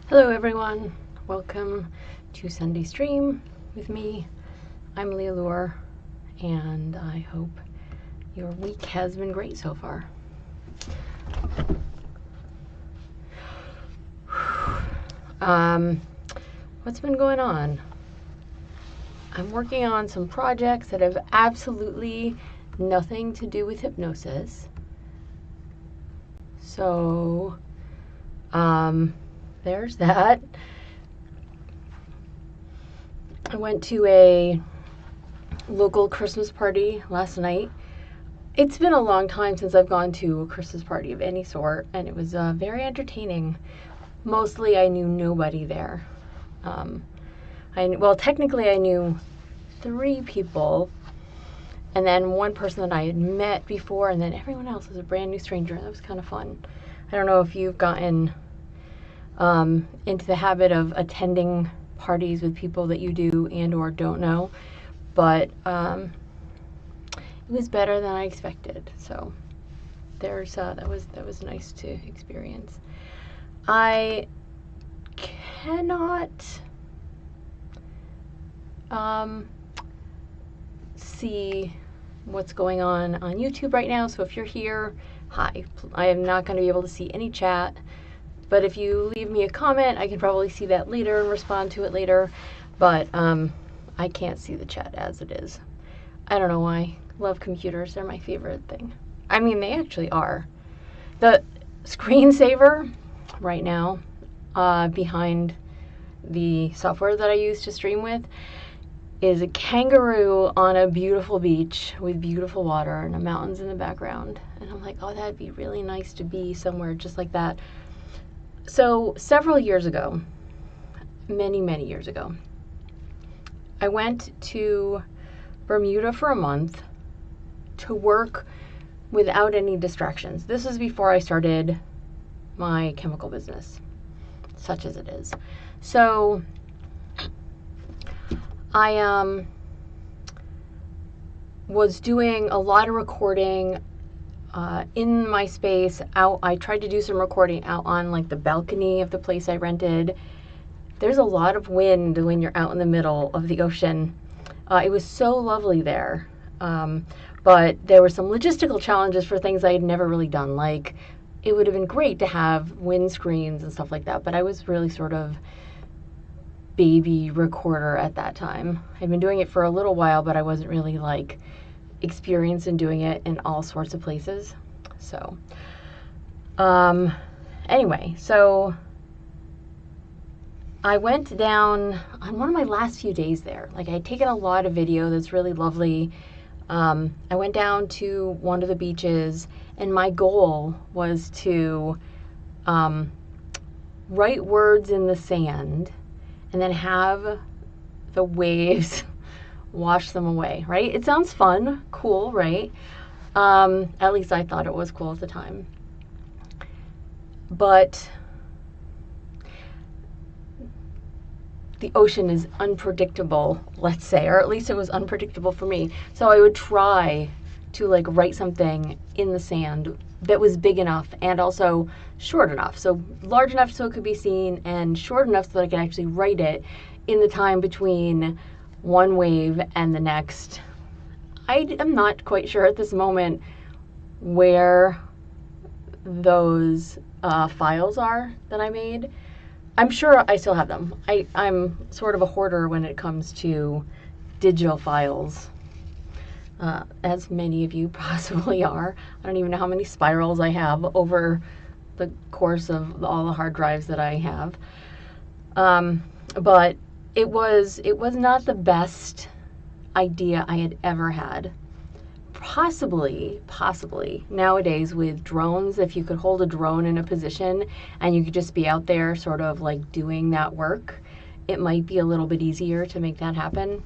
Hello everyone, welcome to Sunday Stream with me. I'm Leah Lure, and I hope your week has been great so far. What's been going on? I'm working on some projects that have absolutely nothing to do with hypnosis. So, there's that. I went to a local Christmas party last night. It's been a long time since I've gone to a Christmas party of any sort, and it was very entertaining. Mostly I knew nobody there. Technically I knew 3 people, and then one person that I had met before, and then everyone else was a brand new stranger. That was kind of fun. I don't know if you've gotten into the habit of attending parties with people that you do and or don't know, but it was better than I expected. So there's that was nice to experience. I cannot see what's going on YouTube right now, so if you're here, hi. I am not going to be able to see any chat, but if you leave me a comment, I can probably see that later and respond to it later, but I can't see the chat as it is. I don't know why. Love computers. They're my favorite thing. I mean, they actually are. The screensaver right now behind the software that I use to stream with is a kangaroo on a beautiful beach with beautiful water and the mountains in the background. And I'm like, oh, that'd be really nice to be somewhere just like that. So several years ago, many years ago, I went to Bermuda for a month to work without any distractions. This is before I started my chemical business, such as it is. So I was doing a lot of recording in my space out. I tried to do some recording out on like the balcony of the place I rented. There's a lot of wind when you're out in the middle of the ocean. It was so lovely there, but there were some logistical challenges for things I had never really done. Like, it would have been great to have windscreens and stuff like that, but I was really sort of baby recorder at that time. I'd been doing it for a little while, but I wasn't really like experienced in doing it in all sorts of places. So anyway, so I went down on one of my last few days there. Like, I had taken a lot of video that's really lovely. I went down to one of the beaches, and my goal was to write words in the sand and then have the waves wash them away, right? It sounds fun, cool, right? At least I thought it was cool at the time. But the ocean is unpredictable, let's say, or at least it was unpredictable for me. So I would try to like write something in the sand that was big enough and also short enough. So large enough so it could be seen, and short enough so that I could actually write it in the time between one wave and the next. I am not quite sure at this moment where those files are that I made. I'm sure I still have them. I'm sort of a hoarder when it comes to digital files, as many of you possibly are. I don't even know how many spirals I have over the course of all the hard drives that I have. But it was not the best idea I had ever had. Possibly nowadays with drones, if you could hold a drone in a position and you could just be out there sort of like doing that work, it might be a little bit easier to make that happen.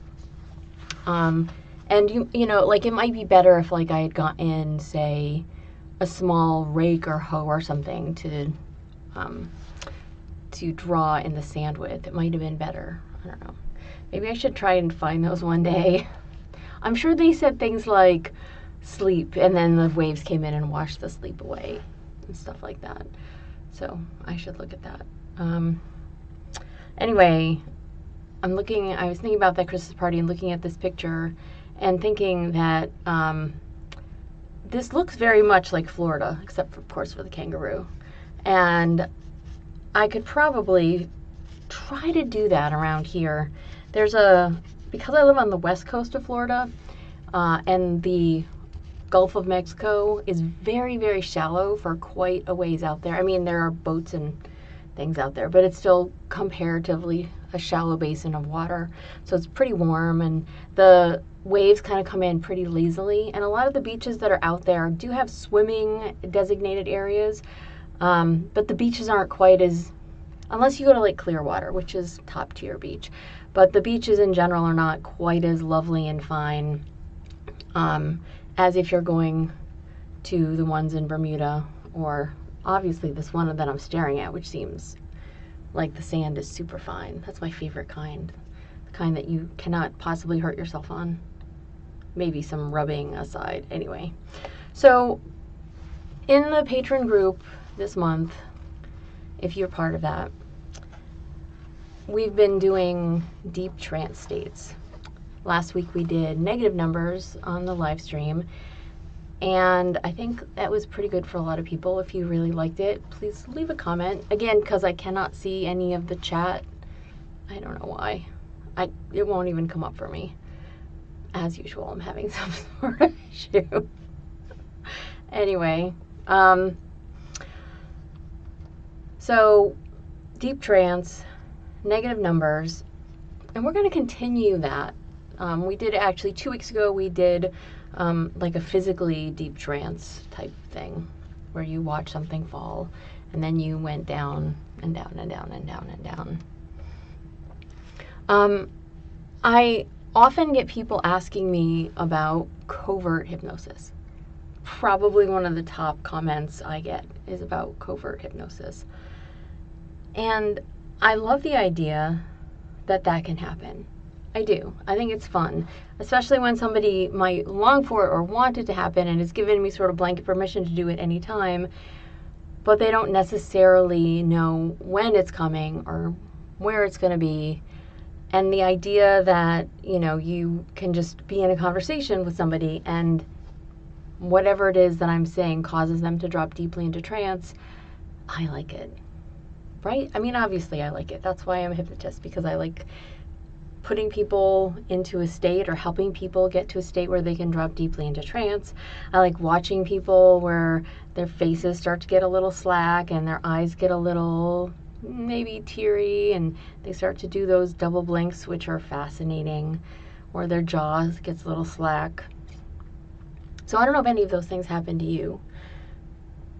And you know, like, it might be better if like I had gotten, say, a small rake or hoe or something to draw in the sand with. It might have been better. I don't know. Maybe I should try and find those one day. I'm sure they said things like sleep, and then the waves came in and washed the sleep away and stuff like that. So I should look at that. Anyway, I was thinking about that Christmas party and looking at this picture and thinking that this looks very much like Florida, except for, of course, for the kangaroo. And I could probably try to do that around here. Because I live on the west coast of Florida, and the Gulf of Mexico is very, very shallow for quite a ways out there. I mean, there are boats and things out there, but it's still comparatively a shallow basin of water. So it's pretty warm, and the waves kind of come in pretty lazily. And a lot of the beaches that are out there do have swimming designated areas, but the beaches aren't quite as, unless you go to Lake Clearwater, which is top tier beach. But the beaches in general are not quite as lovely and fine as if you're going to the ones in Bermuda, or obviously this one that I'm staring at, which seems like the sand is super fine. That's my favorite kind. The kind that you cannot possibly hurt yourself on. Maybe some rubbing aside. Anyway, so in the patron group this month, if you're part of that, we've been doing deep trance states. Last week we did negative numbers on the live stream, and I think that was pretty good for a lot of people. If you really liked it, please leave a comment. Again, because I cannot see any of the chat, I don't know why. It won't even come up for me. As usual, I'm having some sort of issue. Anyway, so deep trance, negative numbers, and we're going to continue that. We did actually 2 weeks ago, we did like a physically deep trance type thing where you watch something fall and then you went down and down and down and down and down. I often get people asking me about covert hypnosis. Probably one of the top comments I get is about covert hypnosis. And I love the idea that that can happen. I do. I think it's fun, especially when somebody might long for it or want it to happen and is given me sort of blanket permission to do it anytime, but they don't necessarily know when it's coming or where it's going to be. And the idea that, you can just be in a conversation with somebody and whatever it is that I'm saying causes them to drop deeply into trance, I like it. Right? I mean, obviously I like it. That's why I'm a hypnotist, because I like putting people into a state or helping people get to a state where they can drop deeply into trance. I like watching people where their faces start to get a little slack and their eyes get a little maybe teary and they start to do those double blinks, which are fascinating, or their jaws gets a little slack. So I don't know if any of those things happen to you.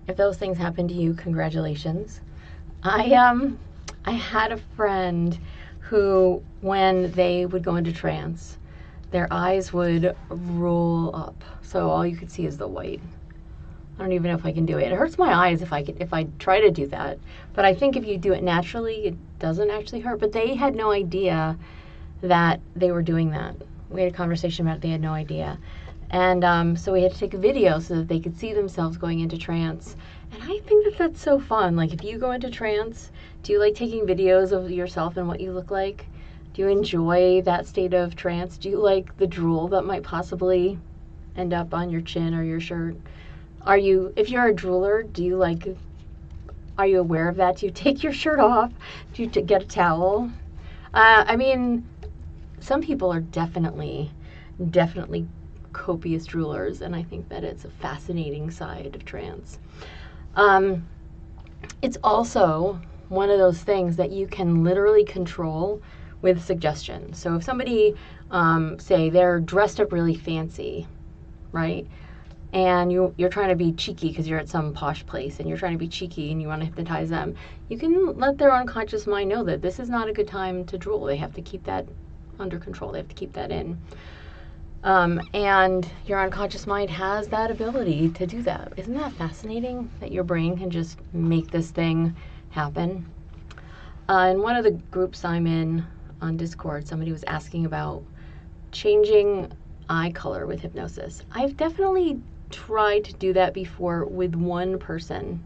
If those things happen to you, congratulations. I had a friend who, when they would go into trance, their eyes would roll up, so all you could see is the white. I don't even know if I can do it. It hurts my eyes if I try to do that, but I think if you do it naturally, it doesn't actually hurt. But they had no idea that they were doing that. We had a conversation about it. They had no idea, and so we had to take a video so that they could see themselves going into trance. And I think that that's so fun. Like, if you go into trance, do you like taking videos of yourself and what you look like? Do you enjoy that state of trance? Do you like the drool that might possibly end up on your chin or your shirt? If you're a drooler, are you aware of that? Do you take your shirt off? Do you get a towel? I mean, some people are definitely copious droolers, and I think that it's a fascinating side of trance. It's also one of those things that you can literally control with suggestion. So if somebody, say they're dressed up really fancy, right? And you're trying to be cheeky because you're at some posh place and you're trying to be cheeky and you want to hypnotize them, you can let their unconscious mind know that this is not a good time to drool. They have to keep that under control. They have to keep that in. And your unconscious mind has that ability to do that. Isn't that fascinating that your brain can just make this thing happen? In one of the groups I'm in on Discord, somebody was asking about changing eye color with hypnosis. I've definitely tried to do that before with one person.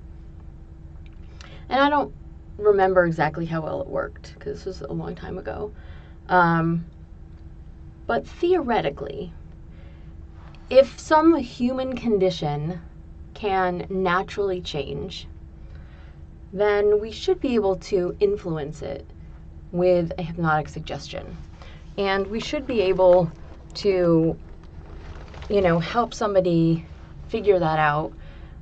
And I don't remember exactly how well it worked because this was a long time ago. But theoretically, if some human condition can naturally change, then we should be able to influence it with a hypnotic suggestion. And we should be able to, help somebody figure that out.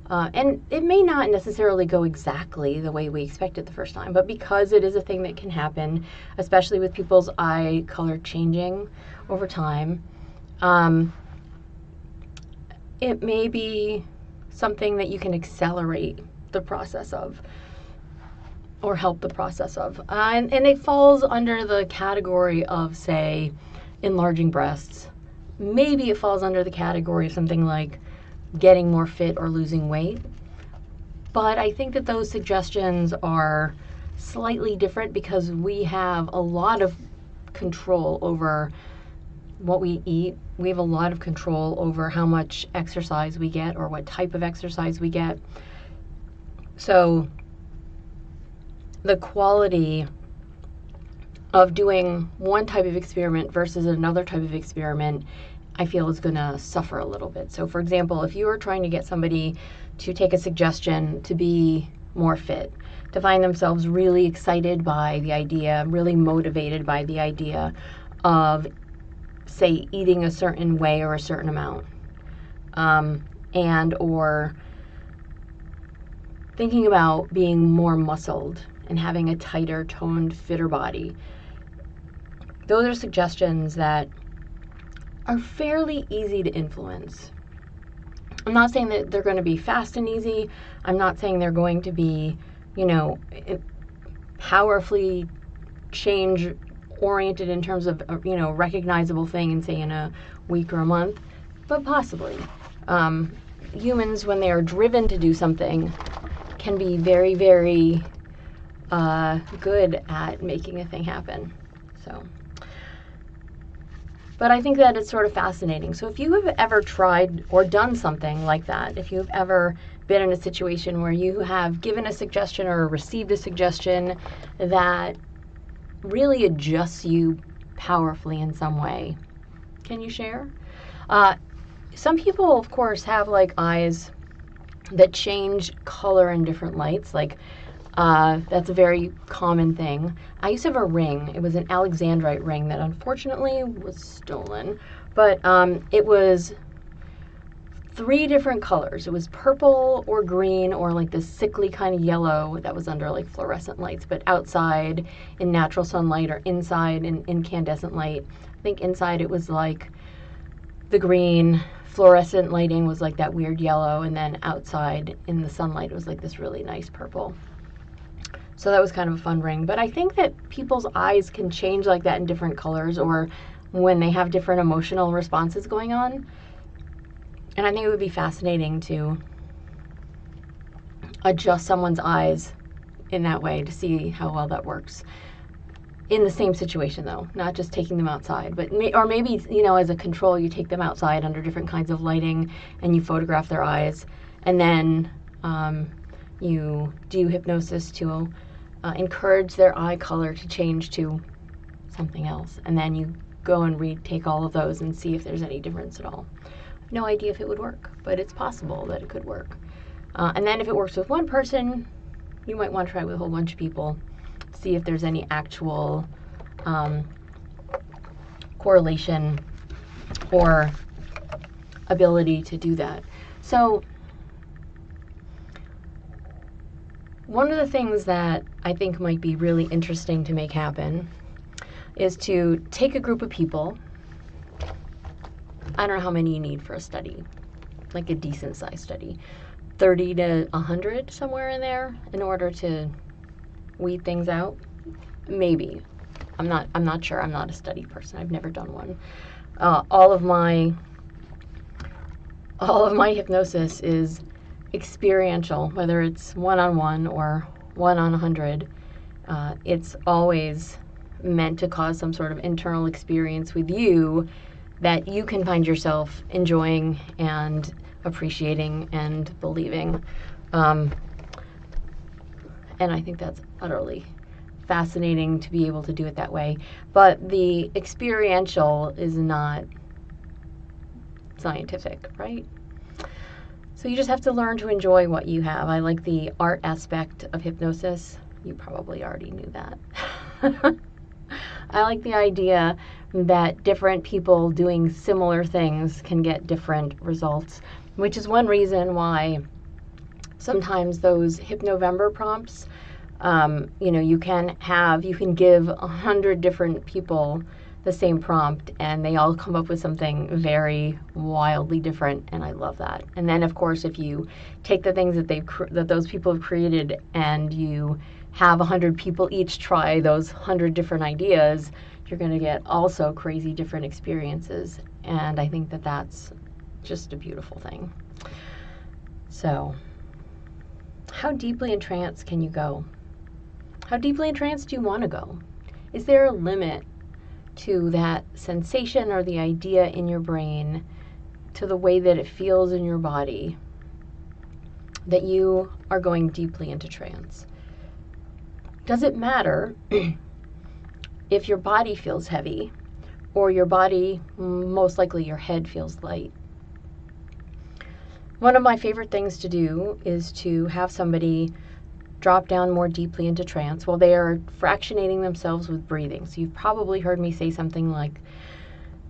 And it may not necessarily go exactly the way we expected the first time, but because it is a thing that can happen, especially with people's eye color changing over time, it may be something that you can accelerate the process of or help the process of. And it falls under the category of, say, enlarging breasts. Maybe it falls under the category of something like getting more fit or losing weight. But I think that those suggestions are slightly different because we have a lot of control over what we eat. We have a lot of control over how much exercise we get or what type of exercise we get. So the quality of doing one type of experiment versus another type of experiment, I feel, is going to suffer a little bit. So for example, if you are trying to get somebody to take a suggestion to be more fit, to find themselves really excited by the idea, really motivated by the idea of, say, eating a certain way or a certain amount, and or thinking about being more muscled and having a tighter, toned, fitter body. Those are suggestions that are fairly easy to influence. I'm not saying that they're going to be fast and easy. I'm not saying they're going to be, powerfully change oriented in terms of, recognizable thing and say in a week or a month, but possibly. Humans, when they are driven to do something, can be very, very good at making a thing happen. So, but I think that it's sort of fascinating. So if you have ever tried or done something like that, if you've ever been in a situation where you have given a suggestion or received a suggestion that really adjusts you powerfully in some way, can you share? Some people, of course, have like eyes that change color in different lights. Like that's a very common thing. I used to have a ring. It was an Alexandrite ring that unfortunately was stolen, but it was 3 different colors. It was purple or green or like this sickly kind of yellow that was under like fluorescent lights, but outside in natural sunlight or inside in incandescent light. I think inside it was like the green, fluorescent lighting was like that weird yellow, and then outside in the sunlight it was like this really nice purple. So that was kind of a fun ring. But I think that people's eyes can change like that in different colors or when they have different emotional responses going on. And I think it would be fascinating to adjust someone's eyes in that way to see how well that works. In the same situation though, not just taking them outside, but or maybe, as a control, you take them outside under different kinds of lighting and you photograph their eyes, and then you do hypnosis to encourage their eye color to change to something else, and then you go and retake all of those and see if there's any difference at all. No idea if it would work, but it's possible that it could work. And then if it works with one person, you might want to try with a whole bunch of people, see if there's any actual correlation or ability to do that. So one of the things that I think might be really interesting to make happen is to take a group of people. I don't know how many you need for a study, like a decent sized study, 30 to 100, somewhere in there, in order to weed things out. Maybe. I'm not sure. I'm not a study person. I've never done one. All of my hypnosis is experiential, whether it's one-on-one or 1-on-100. It's always meant to cause some sort of internal experience with you that you can find yourself enjoying and appreciating and believing. And I think that's utterly fascinating to be able to do it that way. But the experiential is not scientific, right? So you just have to learn to enjoy what you have. I like the art aspect of hypnosis. You probably already knew that. I like the idea that different people doing similar things can get different results, which is one reason why sometimes those Hypnovember prompts, you can give 100 different people the same prompt and they all come up with something very wildly different, and I love that. And then of course if you take the things that those people have created and you have 100 people each try those 100 different ideas, you're going to get also crazy different experiences, and I think that that's just a beautiful thing. So how deeply in trance can you go? How deeply in trance do you want to go? Is there a limit to that sensation or the idea in your brain, to the way that it feels in your body, that you are going deeply into trance? Does it matter if your body feels heavy or your body, most likely your head, feels light? One of my favorite things to do is to have somebody drop down more deeply into trance while they are fractionating themselves with breathing. So you've probably heard me say something like,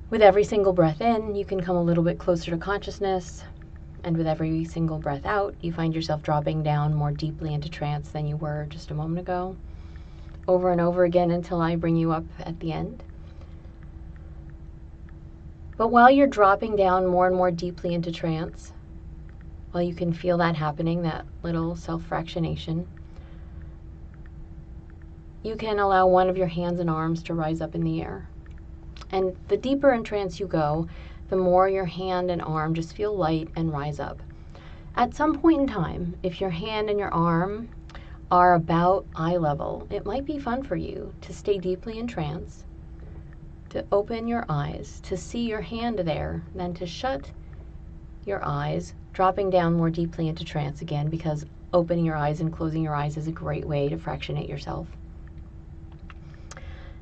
with every single breath in, you can come a little bit closer to consciousness, and with every single breath out, you find yourself dropping down more deeply into trance than you were just a moment ago, over and over again until I bring you up at the end. But while you're dropping down more and more deeply into trance, while you can feel that happening, that little self-fractionation, you can allow one of your hands and arms to rise up in the air. And the deeper in trance you go, the more your hand and arm just feel light and rise up. At some point in time, if your hand and your arm are about eye level, it might be fun for you to stay deeply in trance, to open your eyes, to see your hand there, then to shut your eyes, dropping down more deeply into trance again, because opening your eyes and closing your eyes is a great way to fractionate yourself.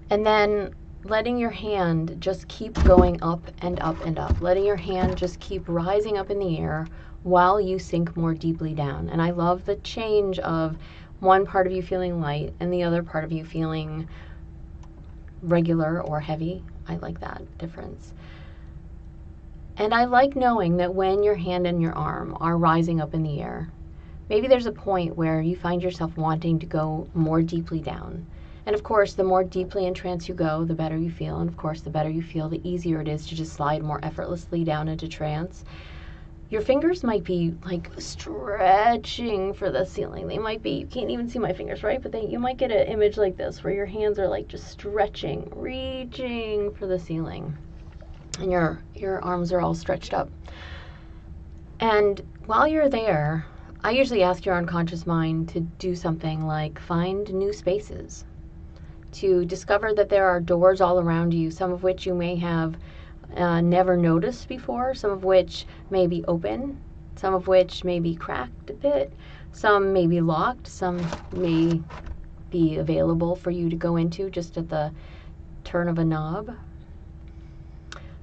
And then letting your hand just keep going up and up and up, letting your hand just keep rising up in the air while you sink more deeply down. And I love the change of one part of you feeling light and the other part of you feeling regular or heavy. I like that difference. And I like knowing that when your hand and your arm are rising up in the air, maybe there's a point where you find yourself wanting to go more deeply down. And of course, the more deeply in trance you go, the better you feel. And of course, the better you feel, the easier it is to just slide more effortlessly down into trance. Your fingers might be like stretching for the ceiling. They might be, you can't even see my fingers, right? But you might get an image like this where your hands are like just stretching, reaching for the ceiling. And your arms are all stretched up. And while you're there, I usually ask your unconscious mind to do something like find new spaces, to discover that there are doors all around you, some of which you may have never noticed before, some of which may be open, some of which may be cracked a bit, some may be locked, some may be available for you to go into just at the turn of a knob.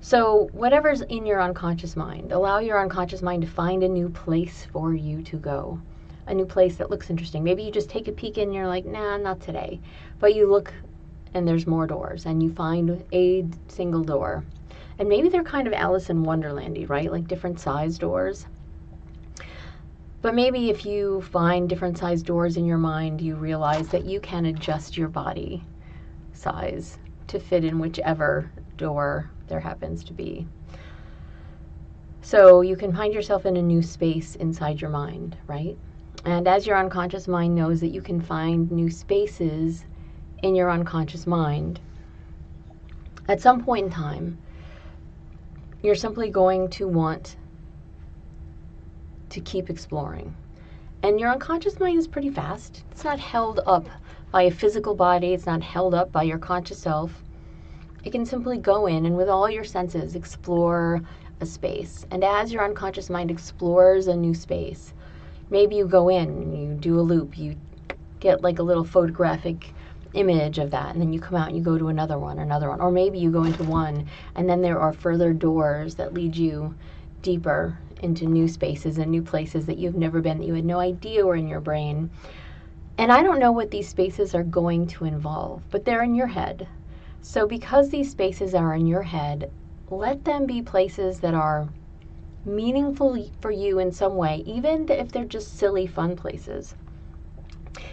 So whatever's in your unconscious mind, allow your unconscious mind to find a new place for you to go, a new place that looks interesting. Maybe you just take a peek and you're like, nah, not today. But you look and there's more doors and you find a single door. And maybe they're kind of Alice in Wonderland-y, right? Like different size doors. But maybe if you find different size doors in your mind, you realize that you can adjust your body size to fit in whichever door there happens to be. So you can find yourself in a new space inside your mind, right? And as your unconscious mind knows that you can find new spaces in your unconscious mind, at some point in time, you're simply going to want to keep exploring. And your unconscious mind is pretty fast. It's not held up by a physical body. It's not held up by your conscious self. It can simply go in and with all your senses explore a space. And as your unconscious mind explores a new space, maybe you go in and you do a loop, you get like a little photographic image of that, and then you come out and you go to another one, or maybe you go into one and then there are further doors that lead you deeper into new spaces and new places that you've never been, that you had no idea were in your brain. And I don't know what these spaces are going to involve, but they're in your head. So because these spaces are in your head, let them be places that are meaningful for you in some way, even if they're just silly, fun places.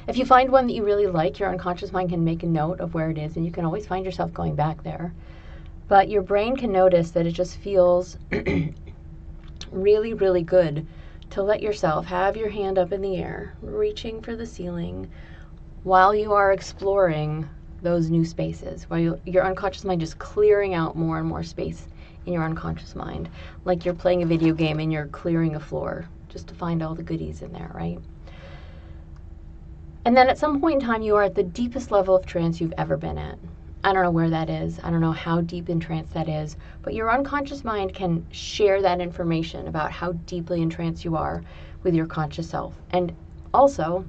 If you find one that you really like, your unconscious mind can make a note of where it is, and you can always find yourself going back there. But your brain can notice that it just feels really, really good to let yourself have your hand up in the air, reaching for the ceiling, while you are exploring those new spaces, while your unconscious mind is clearing out more and more space in your unconscious mind, like you're playing a video game and you're clearing a floor just to find all the goodies in there, right? And then at some point in time, you are at the deepest level of trance you've ever been at. I don't know where that is. I don't know how deep in trance that is. But your unconscious mind can share that information about how deeply in trance you are with your conscious self. And also,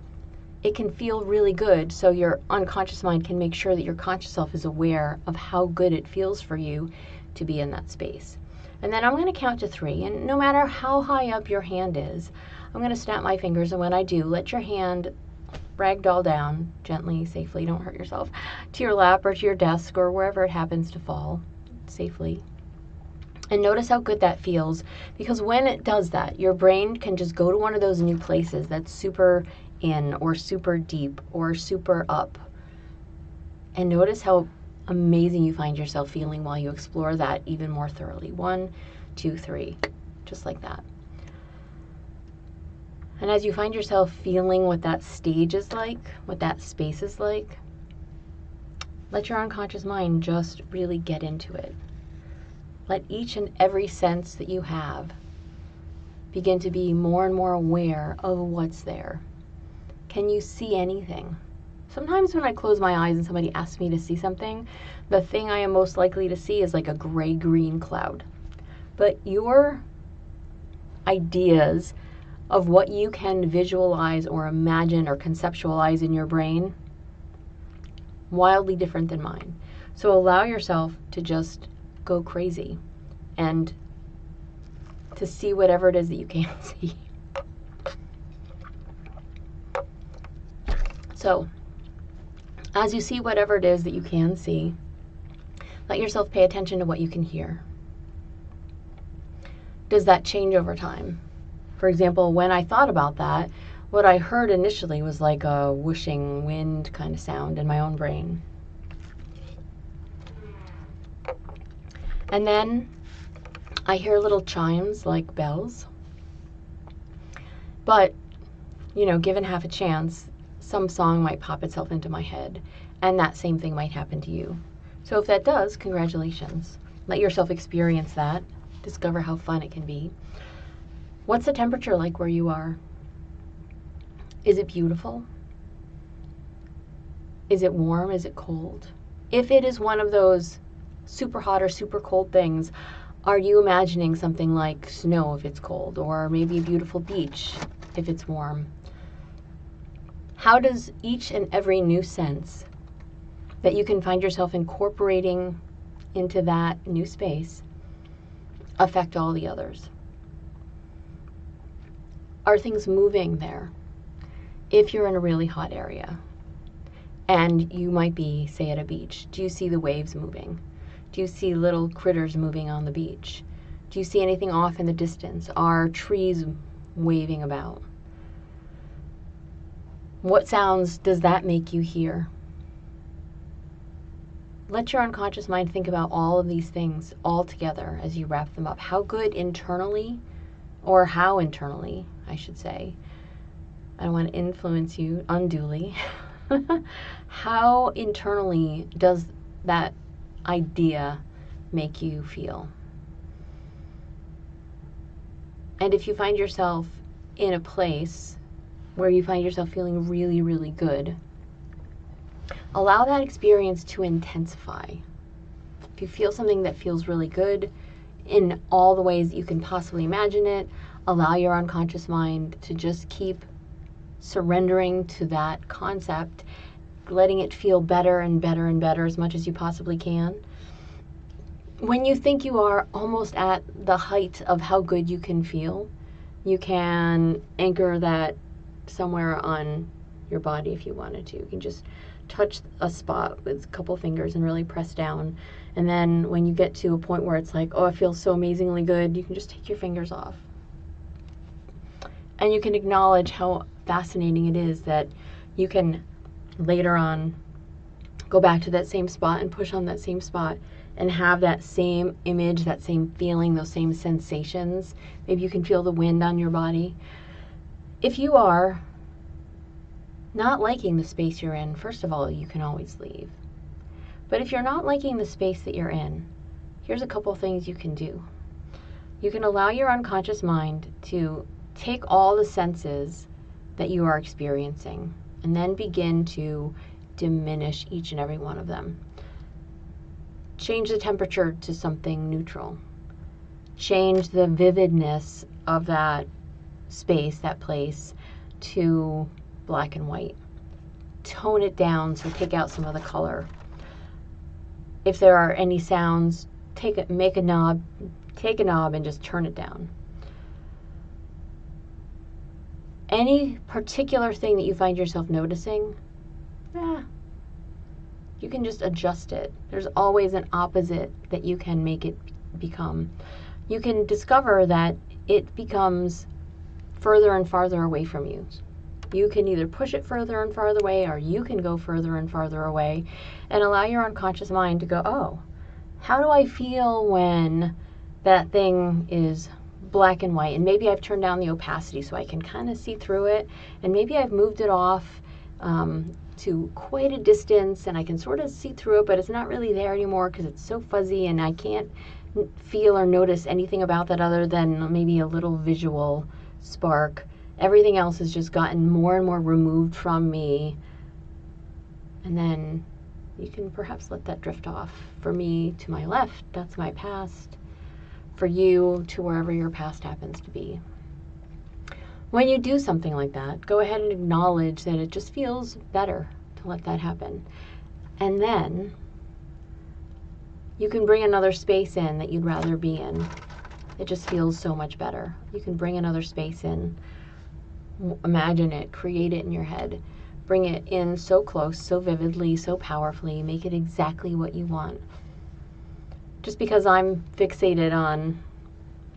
it can feel really good, so your unconscious mind can make sure that your conscious self is aware of how good it feels for you to be in that space. And then I'm going to count to 3. And no matter how high up your hand is, I'm going to snap my fingers. And when I do, let your hand ragdoll down gently, safely, don't hurt yourself, to your lap or to your desk or wherever it happens to fall safely. And notice how good that feels, because when it does that, your brain can just go to one of those new places that's super in or super deep or super up. And notice how amazing you find yourself feeling while you explore that even more thoroughly. 1, 2, 3, just like that. And as you find yourself feeling what that stage is like, what that space is like, let your unconscious mind just really get into it. Let each and every sense that you have begin to be more and more aware of what's there. Can you see anything? Sometimes when I close my eyes and somebody asks me to see something, the thing I am most likely to see is like a gray-green cloud. But your ideas of what you can visualize or imagine or conceptualize in your brain, wildly different than mine. So allow yourself to just go crazy and to see whatever it is that you can't see. So as you see whatever it is that you can see, let yourself pay attention to what you can hear. Does that change over time? For example, when I thought about that, what I heard initially was like a whooshing wind kind of sound in my own brain. And then I hear little chimes like bells. But, you know, given half a chance, some song might pop itself into my head, and that same thing might happen to you. So if that does, congratulations. Let yourself experience that. Discover how fun it can be. What's the temperature like where you are? Is it beautiful? Is it warm? Is it cold? If it is one of those super hot or super cold things, are you imagining something like snow if it's cold, or maybe a beautiful beach if it's warm? How does each and every new sense that you can find yourself incorporating into that new space affect all the others? Are things moving there? If you're in a really hot area and you might be, say, at a beach, do you see the waves moving? Do you see little critters moving on the beach? Do you see anything off in the distance? Are trees waving about? What sounds does that make you hear? Let your unconscious mind think about all of these things all together as you wrap them up. How good internally, or how internally, I should say. I don't want to influence you unduly. How internally does that idea make you feel? And if you find yourself in a place where you find yourself feeling really, really good, allow that experience to intensify. If you feel something that feels really good in all the ways that you can possibly imagine it, allow your unconscious mind to just keep surrendering to that concept, letting it feel better and better and better as much as you possibly can. When you think you are almost at the height of how good you can feel, you can anchor that somewhere on your body if you wanted to. You can just touch a spot with a couple fingers and really press down. And then when you get to a point where it's like, oh, it feels so amazingly good, you can just take your fingers off. And you can acknowledge how fascinating it is that you can later on go back to that same spot and push on that same spot and have that same image, that same feeling, those same sensations. Maybe you can feel the wind on your body. If you are not liking the space you're in, first of all, you can always leave. But if you're not liking the space that you're in, here's a couple things you can do. You can allow your unconscious mind to take all the senses that you are experiencing and then begin to diminish each and every one of them. Change the temperature to something neutral. Change the vividness of that space, that place, to black and white. Tone it down, so take out some of the color. If there are any sounds, take a knob and just turn it down. Any particular thing that you find yourself noticing, you can just adjust it. There's always an opposite that you can make it become. You can discover that it becomes further and farther away from you. You can either push it further and farther away, or you can go further and farther away and allow your unconscious mind to go, oh, how do I feel when that thing is black and white? And maybe I've turned down the opacity so I can kind of see through it. And maybe I've moved it off to quite a distance and I can sort of see through it, but it's not really there anymore because it's so fuzzy and I can't feel or notice anything about that other than maybe a little visual spark. Everything else has just gotten more and more removed from me. And then you can perhaps let that drift off. For me, to my left, that's my past. For you, to wherever your past happens to be. When you do something like that, go ahead and acknowledge that it just feels better to let that happen. And then you can bring another space in that you'd rather be in. It just feels so much better. You can bring another space in. Imagine it, create it in your head. Bring it in so close, so vividly, so powerfully. Make it exactly what you want. Just because I'm fixated on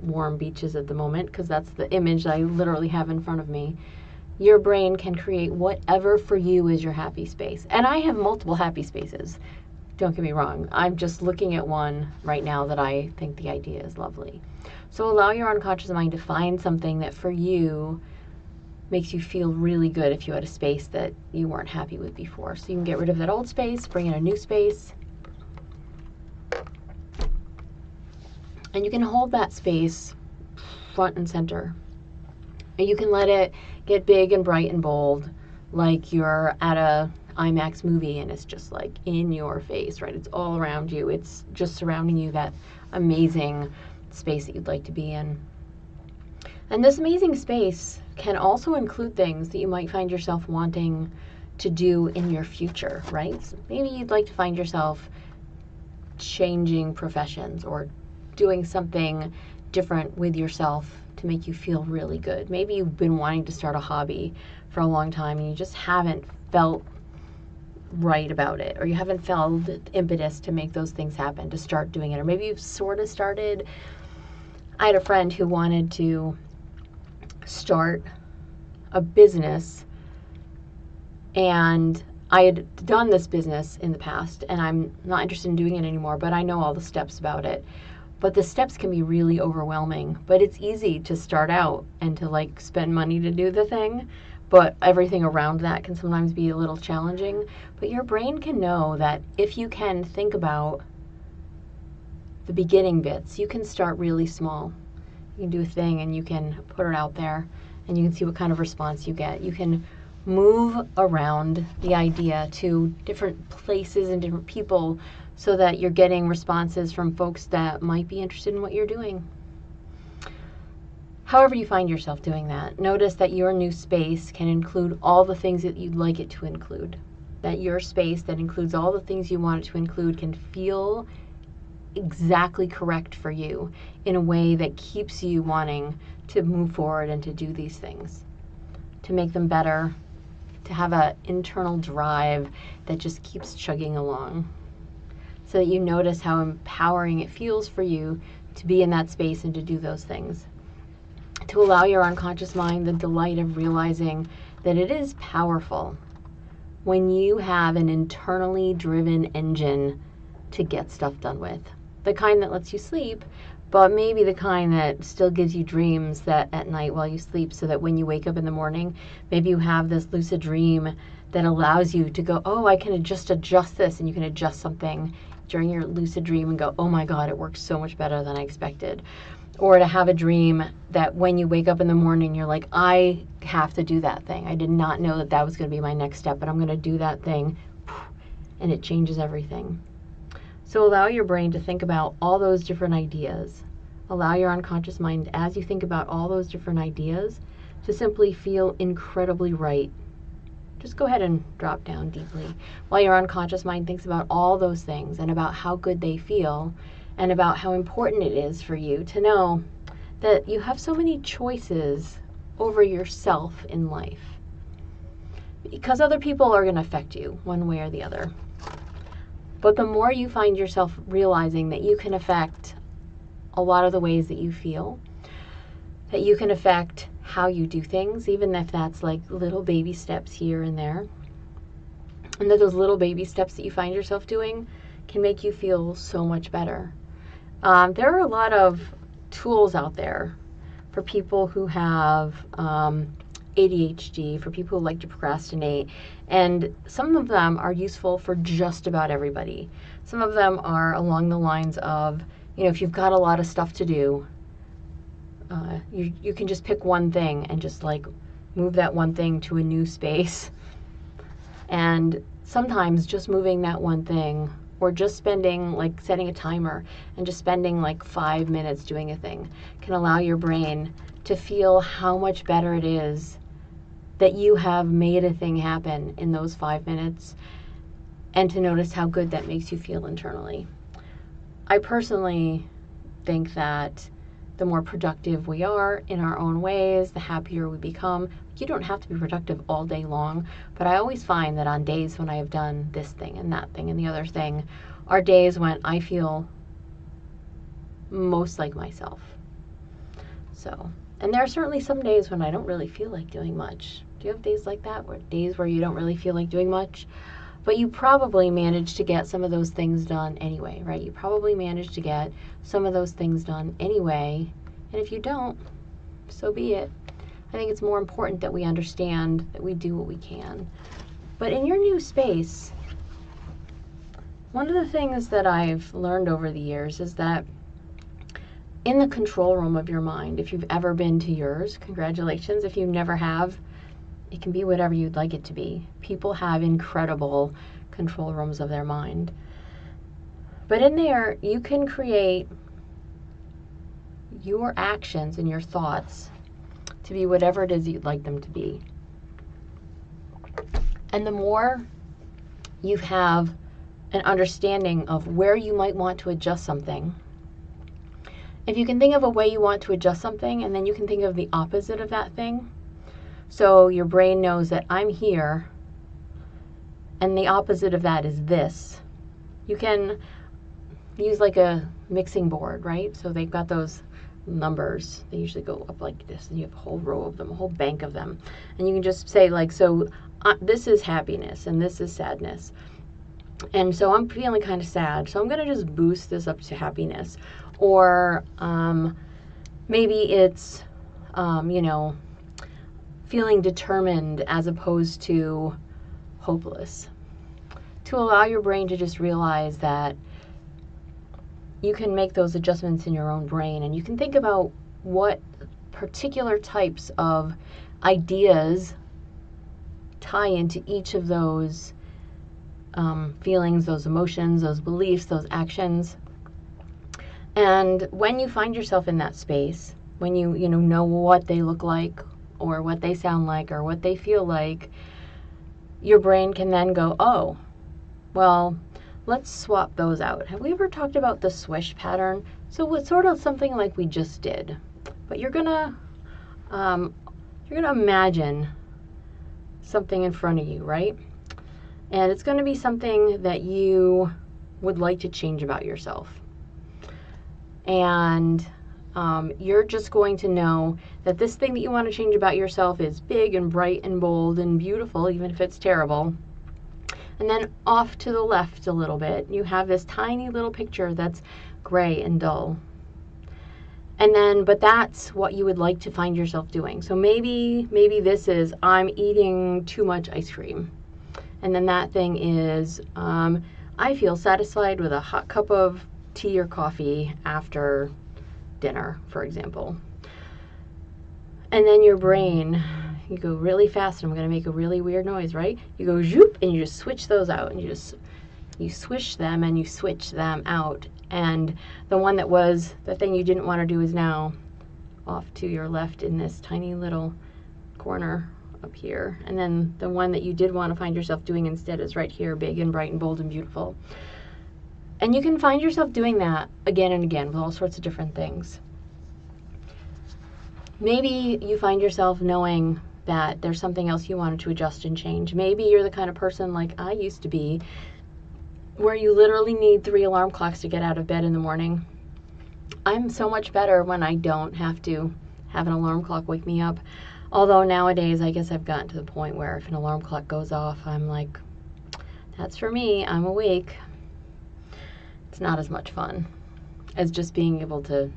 warm beaches at the moment, because that's the image I literally have in front of me, your brain can create whatever for you is your happy space. And I have multiple happy spaces. Don't get me wrong. I'm just looking at one right now that I think the idea is lovely. So allow your unconscious mind to find something that for you makes you feel really good if you had a space that you weren't happy with before. So you can get rid of that old space, bring in a new space. And you can hold that space front and center. And you can let it get big and bright and bold, like you're at a IMAX movie and it's just like in your face, right? It's all around you. It's just surrounding you, that amazing space that you'd like to be in. And this amazing space can also include things that you might find yourself wanting to do in your future, right? So maybe you'd like to find yourself changing professions or doing something different with yourself to make you feel really good. Maybe you've been wanting to start a hobby for a long time and you just haven't felt right about it, or you haven't felt the impetus to make those things happen, to start doing it. Or maybe you've sort of started. I had a friend who wanted to start a business, and I had done this business in the past and I'm not interested in doing it anymore, but I know all the steps about it. But the steps can be really overwhelming, but it's easy to start out and to like spend money to do the thing, but everything around that can sometimes be a little challenging. But your brain can know that if you can think about the beginning bits, you can start really small. You can do a thing and you can put it out there and you can see what kind of response you get. You can move around the idea to different places and different people so that you're getting responses from folks that might be interested in what you're doing. however you find yourself doing that, notice that your new space can include all the things that you'd like it to include. That your space that includes all the things you want it to include can feel exactly correct for you in a way that keeps you wanting to move forward and to do these things, to make them better, to have an internal drive that just keeps chugging along, so that you notice how empowering it feels for you to be in that space and to do those things. To allow your unconscious mind the delight of realizing that it is powerful when you have an internally driven engine to get stuff done with. The kind that lets you sleep, but maybe the kind that still gives you dreams that at night while you sleep, so that when you wake up in the morning, maybe you have this lucid dream that allows you to go, oh, I can just adjust this, and you can adjust something during your lucid dream and go, oh my God, it works so much better than I expected. Or to have a dream that when you wake up in the morning, you're like, I have to do that thing. I did not know that that was going to be my next step, but I'm going to do that thing, and it changes everything. So allow your brain to think about all those different ideas. Allow your unconscious mind, as you think about all those different ideas, to simply feel incredibly right. Just go ahead and drop down deeply while your unconscious mind thinks about all those things and about how good they feel, and about how important it is for you to know that you have so many choices over yourself in life. Because other people are going to affect you one way or the other. But the more you find yourself realizing that you can affect a lot of the ways that you feel, that you can affect how you do things, even if that's like little baby steps here and there, and that those little baby steps that you find yourself doing can make you feel so much better. There are a lot of tools out there for people who have ADHD, for people who like to procrastinate, and some of them are useful for just about everybody. Some of them are along the lines of, if you've got a lot of stuff to do, you can just pick one thing and just like move that one thing to a new space. And sometimes just moving that one thing, or just spending, like setting a timer and just spending like 5 minutes doing a thing, can allow your brain to feel how much better it is that you have made a thing happen in those 5 minutes, and to notice how good that makes you feel internally. I personally think that the more productive we are in our own ways, the happier we become. You don't have to be productive all day long, but I always find that on days when I have done this thing and that thing and the other thing are days when I feel most like myself. So, and there are certainly some days when I don't really feel like doing much. Do you have days like that, days where you don't really feel like doing much? But you probably manage to get some of those things done anyway, right? You probably manage to get some of those things done anyway. And if you don't, so be it. I think it's more important that we understand that we do what we can. But in your new space, one of the things that I've learned over the years is that in the control room of your mind, if you've ever been to yours, congratulations. If you never have, it can be whatever you'd like it to be. People have incredible control rooms of their mind. But in there, you can create your actions and your thoughts to be whatever it is you'd like them to be. And the more you have an understanding of where you might want to adjust something, if you can think of a way you want to adjust something, and then you can think of the opposite of that thing, so your brain knows that I'm here, and the opposite of that is this. You can use like a mixing board, right? So they've got those numbers. They usually go up like this, and you have a whole row of them, a whole bank of them. And you can just say like, so this is happiness, and this is sadness. And so I'm feeling kind of sad, so I'm going to just boost this up to happiness. Or maybe it's, feeling determined as opposed to hopeless. To allow your brain to just realize that you can make those adjustments in your own brain, and you can think about what particular types of ideas tie into each of those feelings, those emotions, those beliefs, those actions. And when you find yourself in that space, when you know what they look like or what they sound like or what they feel like, your brain can then go, oh, well, let's swap those out. Have we ever talked about the swish pattern? So it's sort of something like we just did, but you're gonna imagine something in front of you, right? And it's going to be something that you would like to change about yourself. And you're just going to know that this thing that you want to change about yourself is big and bright and bold and beautiful, even if it's terrible. And then off to the left a little bit, you have this tiny little picture that's gray and dull. And then, but that's what you would like to find yourself doing. So maybe this is, I'm eating too much ice cream. And then that thing is, I feel satisfied with a hot cup of tea or coffee after dinner, for example. And then your brain, you go really fast, and I'm going to make a really weird noise, right? You go zoop, and you just switch those out, and you swish them and you switch them out. And the one that was the thing you didn't want to do is now off to your left in this tiny little corner up here. And then the one that you did want to find yourself doing instead is right here, big and bright and bold and beautiful. And you can find yourself doing that again and again with all sorts of different things. Maybe you find yourself knowing that there's something else you wanted to adjust and change. Maybe you're the kind of person like I used to be, where you literally need 3 alarm clocks to get out of bed in the morning. I'm so much better when I don't have to have an alarm clock wake me up. Although nowadays, I guess I've gotten to the point where if an alarm clock goes off, I'm like, that's for me, I'm awake. It's not as much fun as just being able to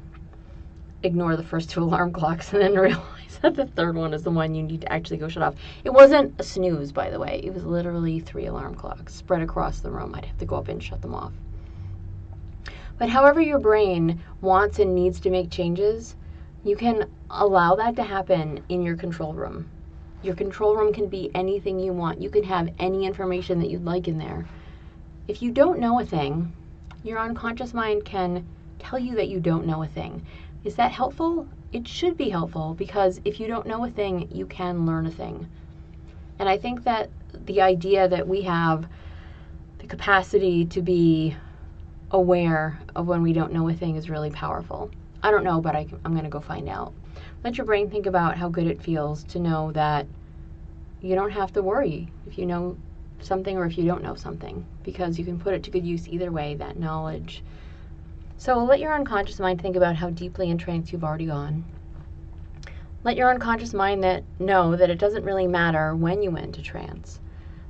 ignore the first 2 alarm clocks and then realize that the third one is the one you need to actually go shut off. It wasn't a snooze, by the way. It was literally 3 alarm clocks spread across the room. I'd have to go up and shut them off. But however your brain wants and needs to make changes, you can allow that to happen in your control room. Your control room can be anything you want. You can have any information that you'd like in there. If you don't know a thing, your unconscious mind can tell you that you don't know a thing. Is that helpful? It should be helpful, because if you don't know a thing, you can learn a thing. And I think that the idea that we have the capacity to be aware of when we don't know a thing is really powerful. I don't know, but I'm going to go find out. Let your brain think about how good it feels to know that you don't have to worry if you know something or if you don't know something, because you can put it to good use either way, that knowledge. So let your unconscious mind think about how deeply in trance you've already gone. Let your unconscious mind know that it doesn't really matter when you went into trance.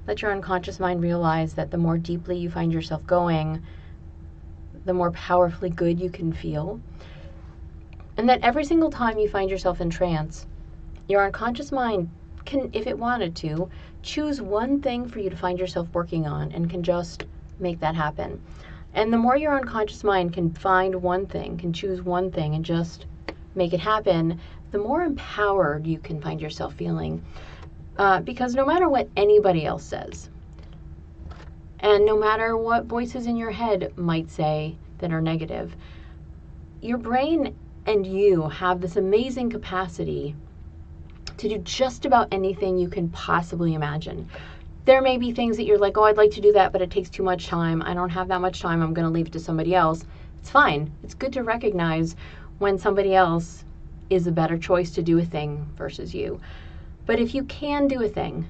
Let your unconscious mind realize that the more deeply you find yourself going, the more powerfully good you can feel. And that every single time you find yourself in trance, your unconscious mind can, if it wanted to, choose one thing for you to find yourself working on and can just make that happen. And the more your unconscious mind can find one thing, can choose one thing and just make it happen, the more empowered you can find yourself feeling. Because no matter what anybody else says, and no matter what voices in your head might say that are negative, your brain and you have this amazing capacity to do just about anything you can possibly imagine. There may be things that you're like, oh, I'd like to do that, but it takes too much time. I don't have that much time. I'm going to leave it to somebody else. It's fine. It's good to recognize when somebody else is a better choice to do a thing versus you. But if you can do a thing,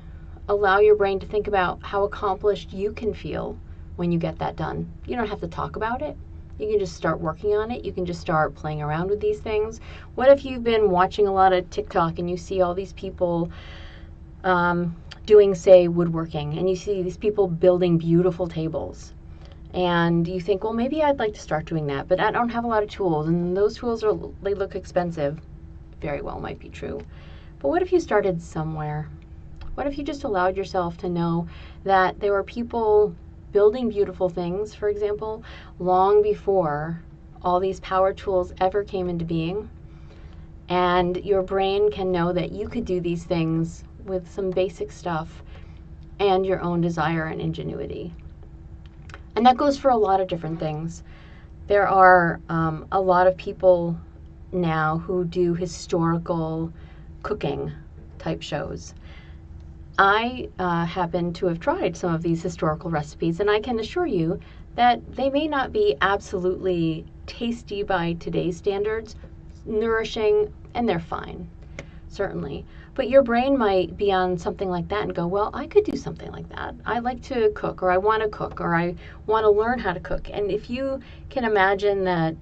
allow your brain to think about how accomplished you can feel when you get that done. You don't have to talk about it. You can just start working on it. You can just start playing around with these things. What if you've been watching a lot of TikTok and you see all these people doing, say, woodworking, and you see these people building beautiful tables, and you think, well, maybe I'd like to start doing that, but I don't have a lot of tools, and those tools they look expensive. Very well might be true. But what if you started somewhere? What if you just allowed yourself to know that there were people building beautiful things, for example, long before all these power tools ever came into being, and your brain can know that you could do these things with some basic stuff and your own desire and ingenuity. And that goes for a lot of different things. There are a lot of people now who do historical cooking type shows. I happen to have tried some of these historical recipes, and I can assure you that they may not be absolutely tasty by today's standards, nourishing, and they're fine, certainly. But your brain might be on something like that and go, well, I could do something like that. I like to cook, or I want to cook, or I want to learn how to cook. And if you can imagine that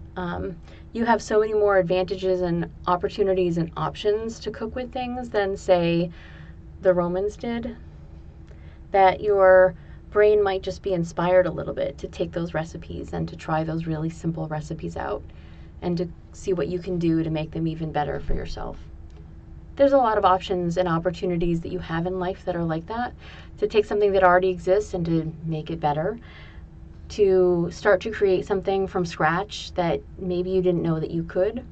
you have so many more advantages and opportunities and options to cook with things than, say, the Romans did, that your brain might just be inspired a little bit to take those recipes and to try those really simple recipes out and to see what you can do to make them even better for yourself. There's a lot of options and opportunities that you have in life that are like that, to take something that already exists and to make it better, to start to create something from scratch that maybe you didn't know that you could,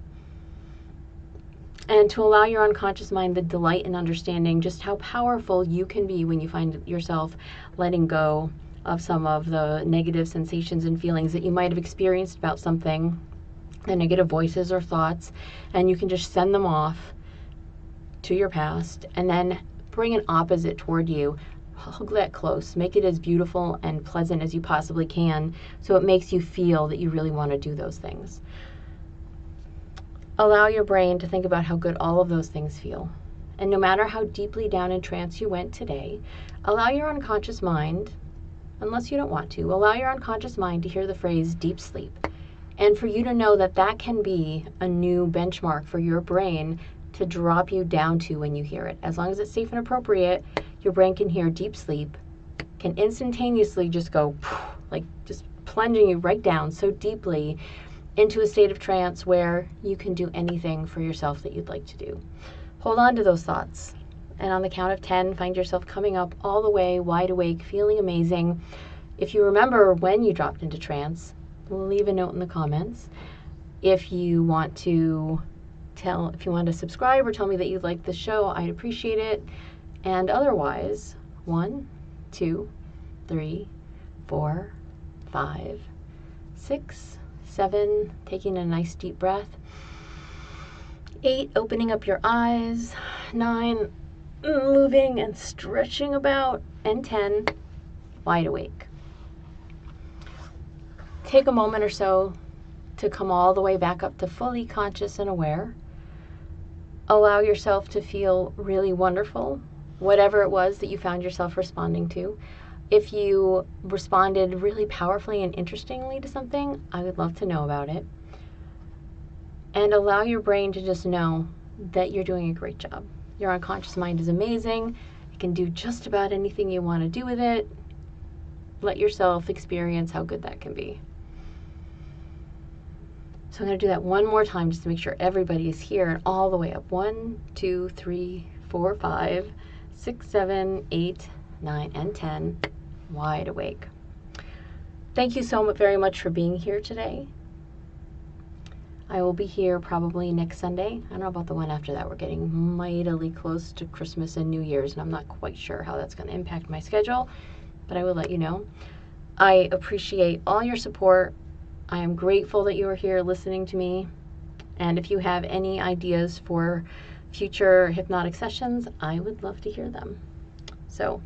and to allow your unconscious mind the delight in understanding just how powerful you can be when you find yourself letting go of some of the negative sensations and feelings that you might have experienced about something, the negative voices or thoughts, and you can just send them off to your past and then bring an opposite toward you. Hug that close. Make it as beautiful and pleasant as you possibly can so it makes you feel that you really want to do those things. Allow your brain to think about how good all of those things feel. And no matter how deeply down in trance you went today, allow your unconscious mind, unless you don't want to, allow your unconscious mind to hear the phrase deep sleep. And for you to know that that can be a new benchmark for your brain to drop you down to when you hear it. As long as it's safe and appropriate, your brain can hear deep sleep, can instantaneously just go, like just plunging you right down so deeply into a state of trance where you can do anything for yourself that you'd like to do. Hold on to those thoughts. And on the count of 10, find yourself coming up all the way, wide awake, feeling amazing. If you remember when you dropped into trance, leave a note in the comments. If you want to subscribe or tell me that you like the show, I'd appreciate it. And otherwise, 1, 2, 3, 4, 5, 6, 7, taking a nice deep breath. 8, opening up your eyes. 9, moving and stretching about. And 10, wide awake. Take a moment or so to come all the way back up to fully conscious and aware. Allow yourself to feel really wonderful, whatever it was that you found yourself responding to. If you responded really powerfully and interestingly to something, I would love to know about it. And allow your brain to just know that you're doing a great job. Your unconscious mind is amazing. It can do just about anything you want to do with it. Let yourself experience how good that can be. So I'm going to do that one more time just to make sure everybody is here and all the way up. 1, 2, 3, 4, 5, 6, 7, 8, 9, and 10. Wide awake. Thank you so very much for being here today. I will be here probably next Sunday. I don't know about the one after that. We're getting mightily close to Christmas and New Year's, and I'm not quite sure how that's going to impact my schedule, but I will let you know. I appreciate all your support. I am grateful that you are here listening to me. And if you have any ideas for future hypnotic sessions, I would love to hear them. So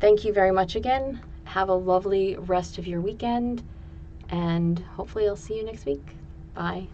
thank you very much again. Have a lovely rest of your weekend, and hopefully I'll see you next week. Bye.